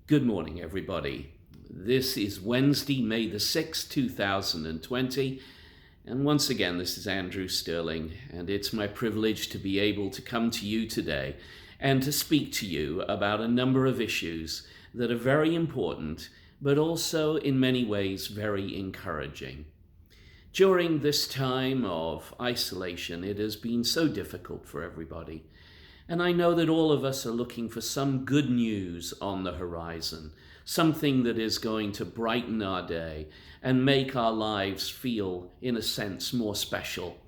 Good morning, everybody. This is Wednesday, May the 6th, 2020. And once again, this is Andrew Stirling, and it's my privilege to be able to come to you today and to speak to you about a number of issues that are very important, but also in many ways very encouraging. During this time of isolation, it has been so difficult for everybody. And I know that all of us are looking for some good news on the horizon, something that is going to brighten our day and make our lives feel, in a sense, more special.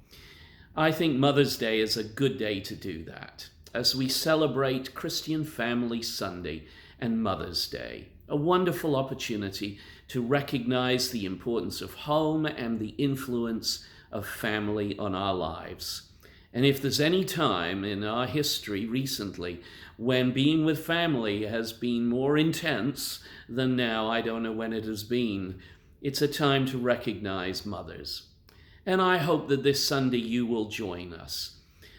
I think Mother's Day is a good day to do that, as we celebrate Christian Family Sunday and Mother's Day, a wonderful opportunity to recognize the importance of home and the influence of family on our lives. And if there's any time in our history recently when being with family has been more intense than now, I don't know when it has been, it's a time to recognize mothers. And I hope that this Sunday you will join us.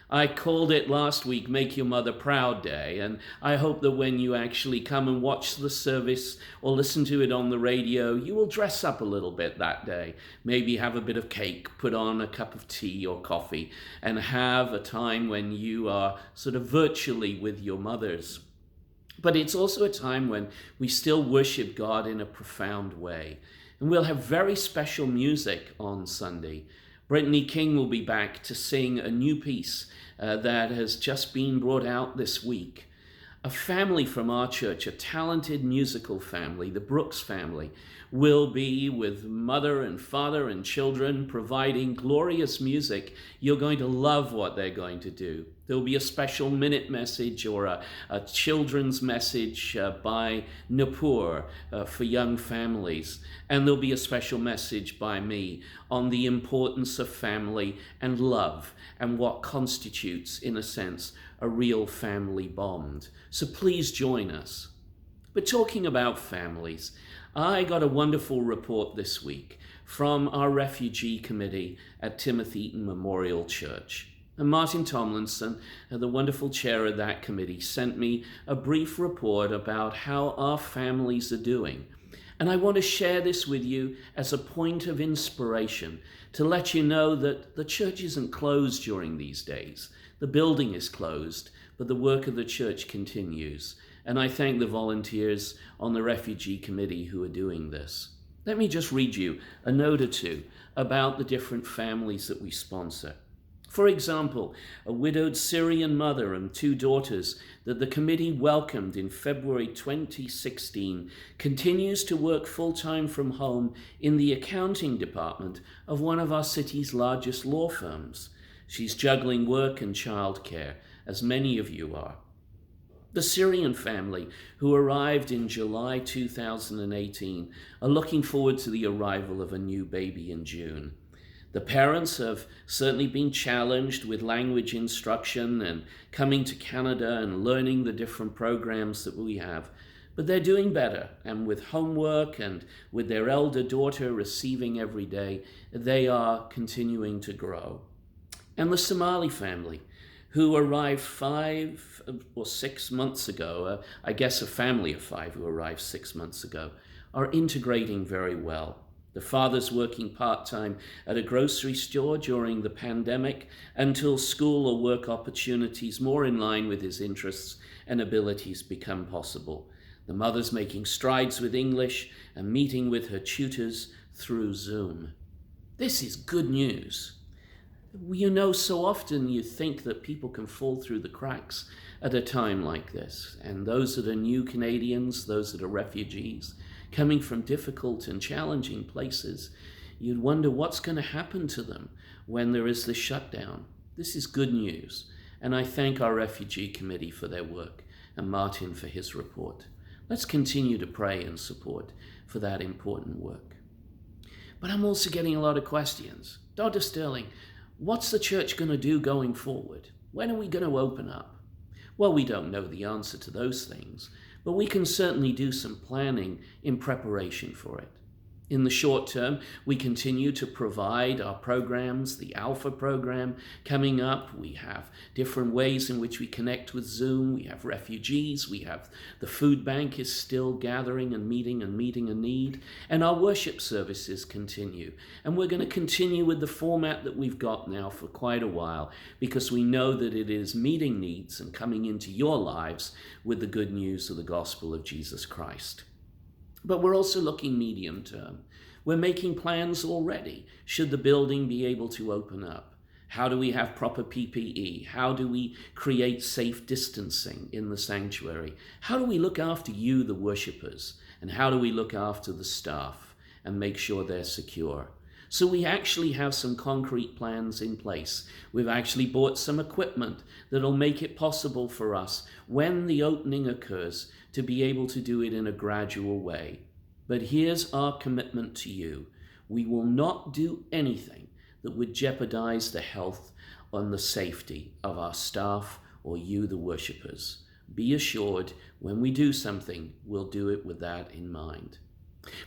I called it last week Make Your Mother Proud Day, and I hope that when you actually come and watch the service or listen to it on the radio, you will dress up a little bit that day. Maybe have a bit of cake, put on a cup of tea or coffee, and have a time when you are sort of virtually with your mothers. But it's also a time when we still worship God in a profound way. And we'll have very special music on Sunday. Brittany King will be back to sing a new piece that has just been brought out this week. A family from our church, a talented musical family, the Brooks family, will be with mother and father and children providing glorious music. You're going to love what they're going to do. There'll be a special minute message or a children's message by Nupur for young families. And there'll be a special message by me on the importance of family and love and what constitutes, in a sense, a real family bond. So please join us. But talking about families, I got a wonderful report this week from our refugee committee at Timothy Eaton Memorial Church. And Martin Tomlinson, the wonderful chair of that committee, sent me a brief report about how our families are doing. And I want to share this with you as a point of inspiration to let you know that the church isn't closed during these days. The building is closed, but the work of the church continues. And I thank the volunteers on the refugee committee who are doing this. Let me just read you a note or two about the different families that we sponsor. For example, a widowed Syrian mother and two daughters that the committee welcomed in February 2016 continues to work full-time from home in the accounting department of one of our city's largest law firms. She's juggling work and childcare, as many of you are. The Syrian family, who arrived in July 2018, are looking forward to the arrival of a new baby in June. The parents have certainly been challenged with language instruction and coming to Canada and learning the different programs that we have. But they're doing better, and with homework and with their elder daughter receiving every day, they are continuing to grow. And the Somali family, who arrived 5 or 6 months ago, I guess a family of 5 who arrived 6 months ago, are integrating very well. The father's working part-time at a grocery store during the pandemic until school or work opportunities more in line with his interests and abilities become possible. The mother's making strides with English and meeting with her tutors through Zoom. This is good news. You know, so often you think that people can fall through the cracks at a time like this. And those that are new Canadians, those that are refugees, coming from difficult and challenging places, you'd wonder what's going to happen to them when there is this shutdown. This is good news. And I thank our refugee committee for their work and Martin for his report. Let's continue to pray and support for that important work. But I'm also getting a lot of questions. Dr. Stirling, what's the church going to do going forward? When are we going to open up? Well, we don't know the answer to those things, but we can certainly do some planning in preparation for it. In the short term, we continue to provide our programs, the Alpha program coming up. We have different ways in which we connect with Zoom. We have refugees. We have the food bank is still gathering and meeting a need. And our worship services continue. And we're going to continue with the format that we've got now for quite a while, because we know that it is meeting needs and coming into your lives with the good news of the gospel of Jesus Christ. But we're also looking medium term. We're making plans already. Should the building be able to open up? How do we have proper PPE? How do we create safe distancing in the sanctuary? How do we look after you, the worshippers? And how do we look after the staff and make sure they're secure? So we actually have some concrete plans in place. We've actually bought some equipment that'll make it possible for us, when the opening occurs, to be able to do it in a gradual way. But here's our commitment to you. We will not do anything that would jeopardize the health and the safety of our staff or you, the worshippers. Be assured, when we do something, we'll do it with that in mind.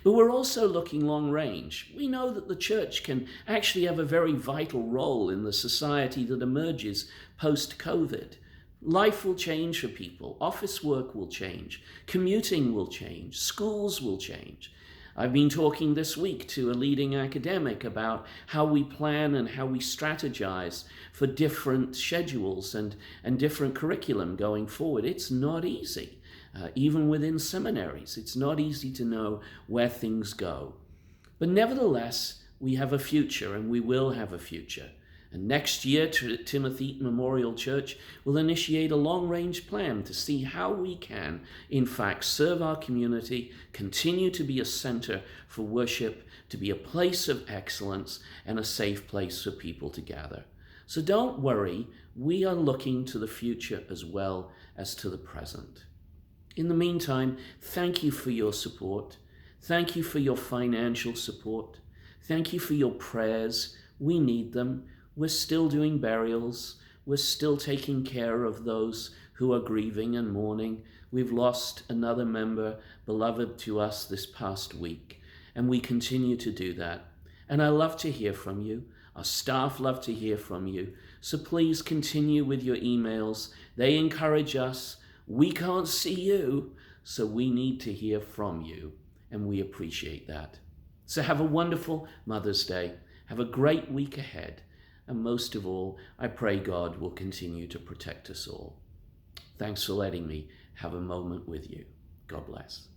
But we're also looking long range. We know that the church can actually have a very vital role in the society that emerges post-COVID. Life will change for people. Office work will change. Commuting will change. Schools will change. I've been talking this week to a leading academic about how we plan and how we strategize for different schedules and different curriculum going forward. It's not easy. Even within seminaries, it's not easy to know where things go. But nevertheless, we have a future, and we will have a future. And next year, Timothy Memorial Church will initiate a long-range plan to see how we can, in fact, serve our community, continue to be a center for worship, to be a place of excellence, and a safe place for people to gather. So don't worry, we are looking to the future as well as to the present. In the meantime, thank you for your support. Thank you for your financial support. Thank you for your prayers. We need them. We're still doing burials. We're still taking care of those who are grieving and mourning. We've lost another member beloved to us this past week, and we continue to do that. And I love to hear from you. Our staff love to hear from you. So please continue with your emails. They encourage us. We can't see you, so we need to hear from you, and we appreciate that. So have a wonderful Mother's Day. Have a great week ahead. And most of all, I pray God will continue to protect us all. Thanks for letting me have a moment with you. God bless.